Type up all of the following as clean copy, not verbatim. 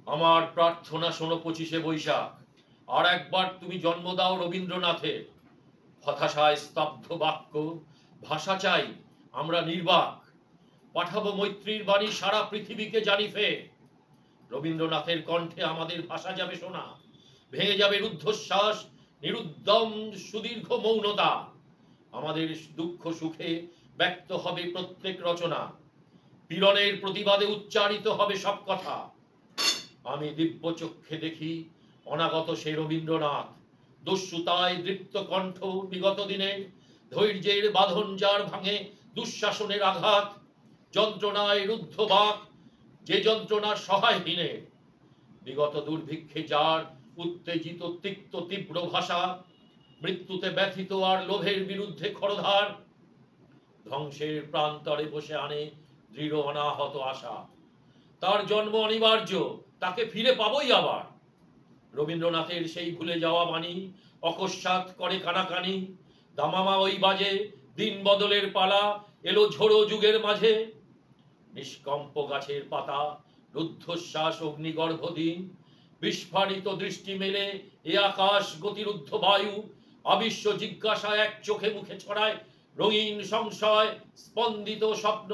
আমার প্রার্থনা শোনো 25শে বৈশাখ, আর একবার তুমি জন্ম দাও রবীন্দ্রনাথের। হতাশায় স্তব্ধ বাক্য, ভাষা চাই আমরা নির্বাক, পাঠাবো মৈত্রীর বাণী সারা পৃথিবীকে জানিফে। রবীন্দ্রনাথের কণ্ঠে আমাদের ভাষা যাবে শোনা, ভেঙে যাবে রুদ্ধশ্বাস, নিরুদ্যম সুদীর্ঘ মৌনতা। আমাদের দুঃখ সুখে ব্যক্ত হবে প্রত্যেক রচনা, পীড়নের প্রতিবাদে উচ্চারিত হবে সব কথা। আমি দিব্য চক্ষে দেখি অনাগত সে রবীন্দ্রনাথ, দস্যুতায় দৃপ্ত কণ্ঠ বিগত দিনে, ধৈর্যের বাঁধন যার ভাঙে দুঃশাসনের আঘাত, যন্ত্রণায় রুদ্ধ বাক যে যন্ত্রণা সহায়হীনে, বিগত দুর্ভিক্ষে যার উত্তেজিত তিক্ত তীব্র ভাষা, মৃত্যুতে ব্যথিত আর লোভের বিরুদ্ধে খরধার, ধ্বংসের প্রান্তরে বসে আনে দৃঢ় অনাহত আশা। তার জন্ম অনিবার্য, তাকে ফিরে পাবই আবার। রবীন্দ্রনাথের সেই ভুলে যাওয়া বাণী অকস্মাৎ করে কানাকানি, দামামা ওই বাজে দিন বদলের পালা, এলো ঝোড়ো যুগের মাঝে। নিষ্কম্প গাছের পাতা, রুদ্ধশ্বাস অগ্নিগর্ভ দিন, বিস্ফারিত দৃষ্টি মেলে এ আকাশ গতিরুদ্ধ বায়ু, অবিশ্ব জিজ্ঞাসা এক চোখে মুখে ছড়ায় রঙিন সংশয়, স্পন্দিত স্বপ্ন,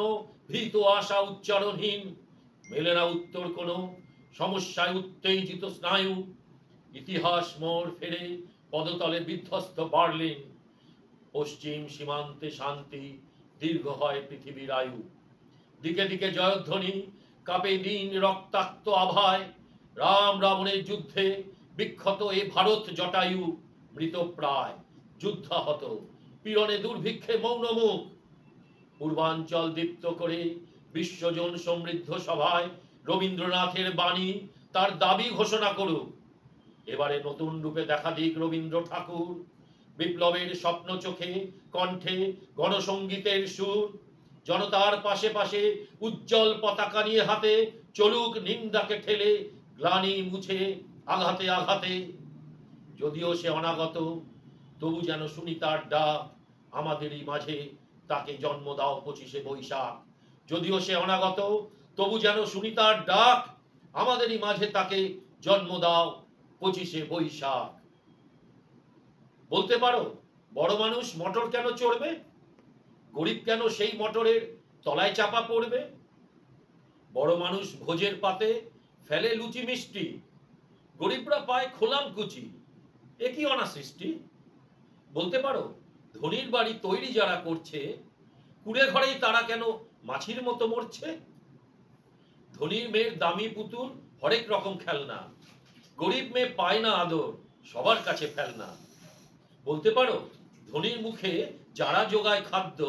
ভীত আশা উচ্চারণহীন। মেলে না উত্তর কোনো সমস্যায় উত্তেজিত স্নায়ু, ইতিহাস মোড় ফেরে পদতলে বিধ্বস্ত বার্লিন। পশ্চিম সীমান্তে শান্তি, দীর্ঘ হয় পৃথিবীর আয়ু। দিকে দিকে জয়ধ্বনি, কাঁপে দিন রক্তাক্ত আভায়, রাম রাবণের যুদ্ধে বিক্ষত এ ভারত জটায়ু, মৃতপ্রায় যুদ্ধাহত, পীড়নে দুর্ভিক্ষে মৌন মুখ। পূর্বাঞ্চল দীপ্ত করে বিশ্বজন সমৃদ্ধ সভায় রবীন্দ্রনাথের বাণী তার দাবি ঘোষণা করুক। এবারে নতুন রূপে দেখা দিক রবীন্দ্র ঠাকুর, বিপ্লবের স্বপ্ন চোখে, কণ্ঠে গণসঙ্গীতের সুর। জনতার পাশে পাশে উজ্জ্বল পতাকা নিয়ে হাতে চলুক নিন্দাকে ঠেলে, গ্লানি মুছে আঘাতে আঘাতে। যদিও সে অনাগত, তবু যেন শুনি তার ডাক আমাদেরই মাঝে, তাকে জন্ম দাও 25শে বৈশাখ। যদিও সে অনাগত, তবু যেন শুনি তার ডাক আমাদেরই মাঝে, তাকে জন্ম দাও 25শে বৈশাখ। বলতে পারো বড় মানুষ মোটর কেন চড়বে, গরিব কেন সেই মোটরের তলায় চাপা পড়বে? বড় মানুষ ভোজের পাতে ফেলে লুচি মিষ্টি, গরিবরা পায় খোলাম কুচি, এ কি অনাসৃষ্টি? বলতে পারো ধনির বাড়ি তৈরি যারা করছে, কুড়ে ঘরেই তারা কেন মাছির মতো মরছে? ধনির মেয়ের দামি পুতুল হরেক রকম খেলনা, গরিব মেয়ে পায় না আদর, সবার কাছে ফেলনা। বলতে পারো ধনির মুখে যারা যোগায় খাদ্য,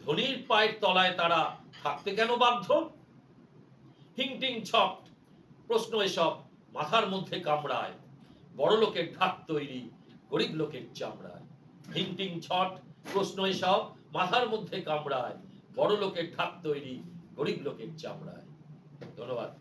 ধনির পায়ের তলায় তারা থাকতে কেন বাধ্য? হিংটিং ছট প্রশ্ন এসব মাথার মধ্যে কামড়ায়, বড় লোকের ঢাক তৈরি গরিব লোকের চামড়ায়। হিংটিং ছট প্রশ্ন এসব মাথার মধ্যে কামড়ায়, বড় লোকের ঢাক তৈরি গরিব লোকের চামড়ায়। ধন্যবাদ।